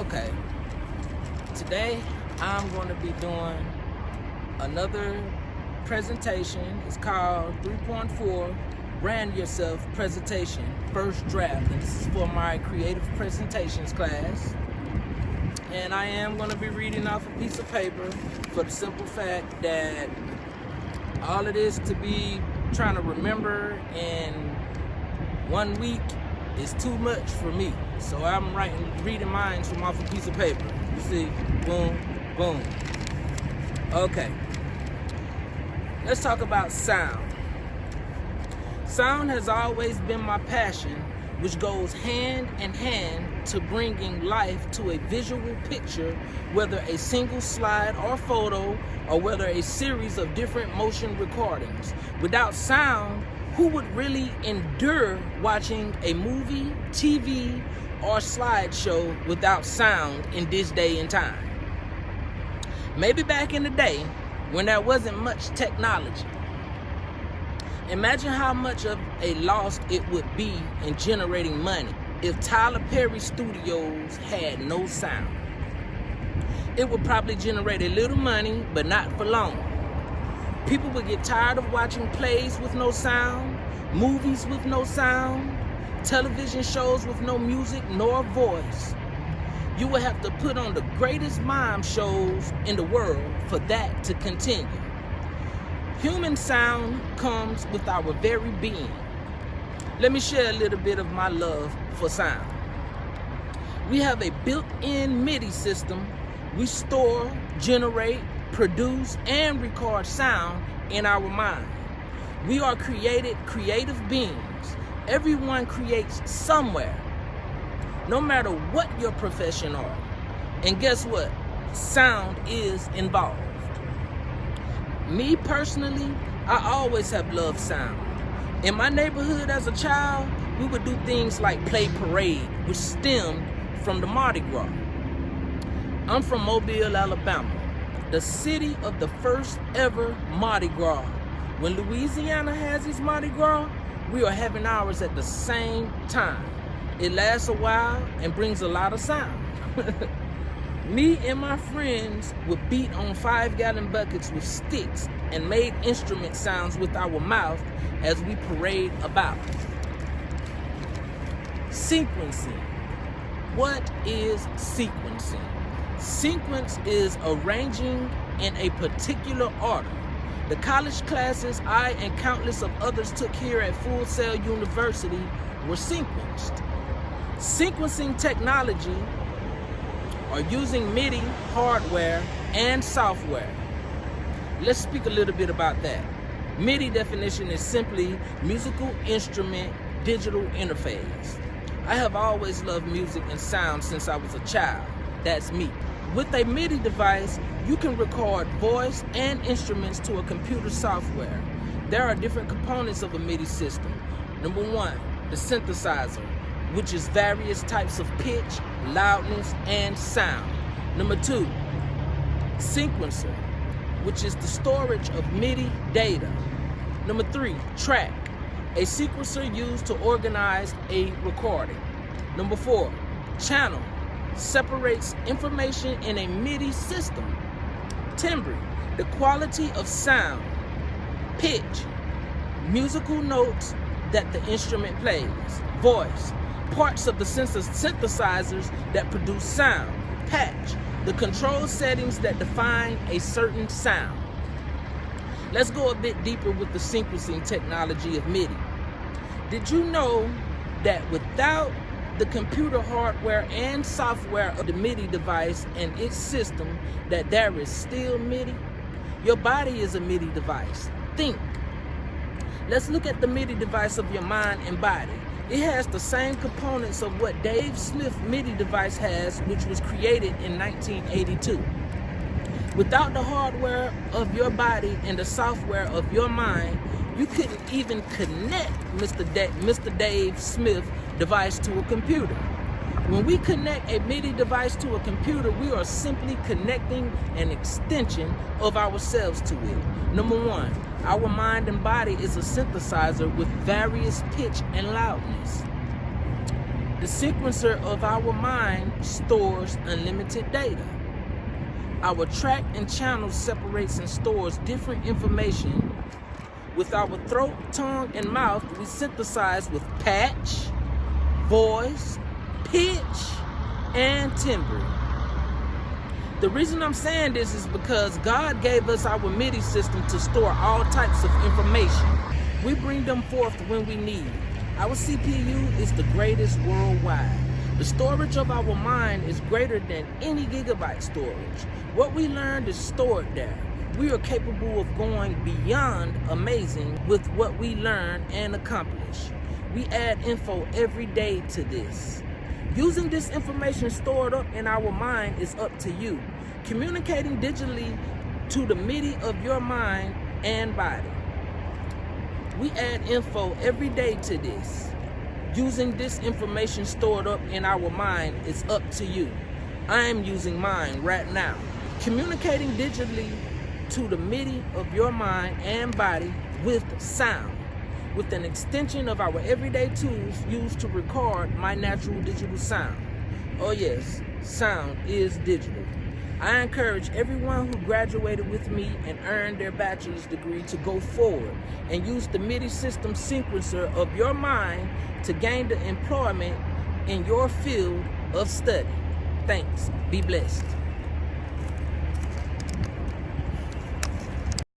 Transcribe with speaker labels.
Speaker 1: Okay, today I'm going to be doing another presentation. It's called 3.4 Brand Yourself Presentation First Draft, and this is for my creative presentations class. And I am going to be reading off a piece of paper for the simple fact that all it is to be trying to remember in 1 week is too much for me. So I'm reading mine from off a piece of paper. You see, boom, boom. Okay, let's talk about sound. Sound has always been my passion, which goes hand in hand to bringing life to a visual picture, whether a single slide or photo, or whether a series of different motion recordings. Without sound, who would really endure watching a movie, TV, or slideshow without sound in this day and time? Maybe back in the day when there wasn't much technology. Imagine how much of a loss it would be in generating money if Tyler Perry Studios had no sound. It would probably generate a little money, but not for long. People would get tired of watching plays with no sound, movies with no sound, television shows with no music nor voice. You would have to put on the greatest mime shows in the world for that to continue. Human sound comes with our very being. Let me share a little bit of my love for sound. We have a built-in Midi system. We store, generate, produce, and record sound in our mind. We are creative beings. Everyone creates somewhere, no matter what your profession are. And guess what? Sound is involved. Me personally, I always have loved sound. In my neighborhood as a child, we would do things like play parade, which stemmed from the Mardi Gras. I'm from Mobile, Alabama, the city of the first ever Mardi Gras. When Louisiana has its Mardi Gras, we are having ours at the same time. It lasts a while and brings a lot of sound. Me and my friends would beat on 5-gallon buckets with sticks and made instrument sounds with our mouth as we parade about. Sequencing. What is sequencing? Sequence is arranging in a particular order. The college classes I and countless of others took here at Full Sail University were sequenced. Sequencing technology or using Midi hardware and software. Let's speak a little bit about that. Midi definition is simply musical instrument digital interface. I have always loved music and sound since I was a child. That's me. With a Midi device, you can record voice and instruments to a computer software. There are different components of a Midi system. Number one, the synthesizer, which is various types of pitch, loudness, and sound. Number two, sequencer, which is the storage of MIDI data. Number three, track, a sequencer used to organize a recording. Number four, channel, separates information in a MIDI system. Timbre, the quality of sound. Pitch, musical notes that the instrument plays. Voice, parts of the synthesizers that produce sound. Patch, the control settings that define a certain sound. Let's go a bit deeper with the sequencing technology of Midi. Did you know that without the computer hardware and software of the Midi device and its system, that there is still Midi? Your body is a Midi device. Think. Let's look at the Midi device of your mind and body. It has the same components of what Dave Smith's Midi device has, which was created in 1982. Without the hardware of your body and the software of your mind, you couldn't even connect Mr. Dave Smith device to a computer. When we connect a MIDI device to a computer, we are simply connecting an extension of ourselves to it. Number one, our mind and body is a synthesizer with various pitch and loudness. The sequencer of our mind stores unlimited data. Our track and channel separates and stores different information. With our throat, tongue, and mouth, we synthesize with patch, voice, pitch, and timbre. The reason I'm saying this is because God gave us our Midi system to store all types of information. We bring them forth when we need. Our CPU is the greatest worldwide. The storage of our mind is greater than any gigabyte storage. What we learned is stored there. We are capable of going beyond amazing with what we learn and accomplish. We add info every day to this. Using this information stored up in our mind is up to you. Communicating digitally to the Midi of your mind and body. We add info every day to this. Using this information stored up in our mind is up to you. I am using mine right now. Communicating digitally to the Midi of your mind and body with sound, with an extension of our everyday tools used to record my natural digital sound. Oh yes, sound is digital. I encourage everyone who graduated with me and earned their bachelor's degree to go forward and use the Midi system sequencer of your mind to gain the employment in your field of study. Thanks. Be blessed.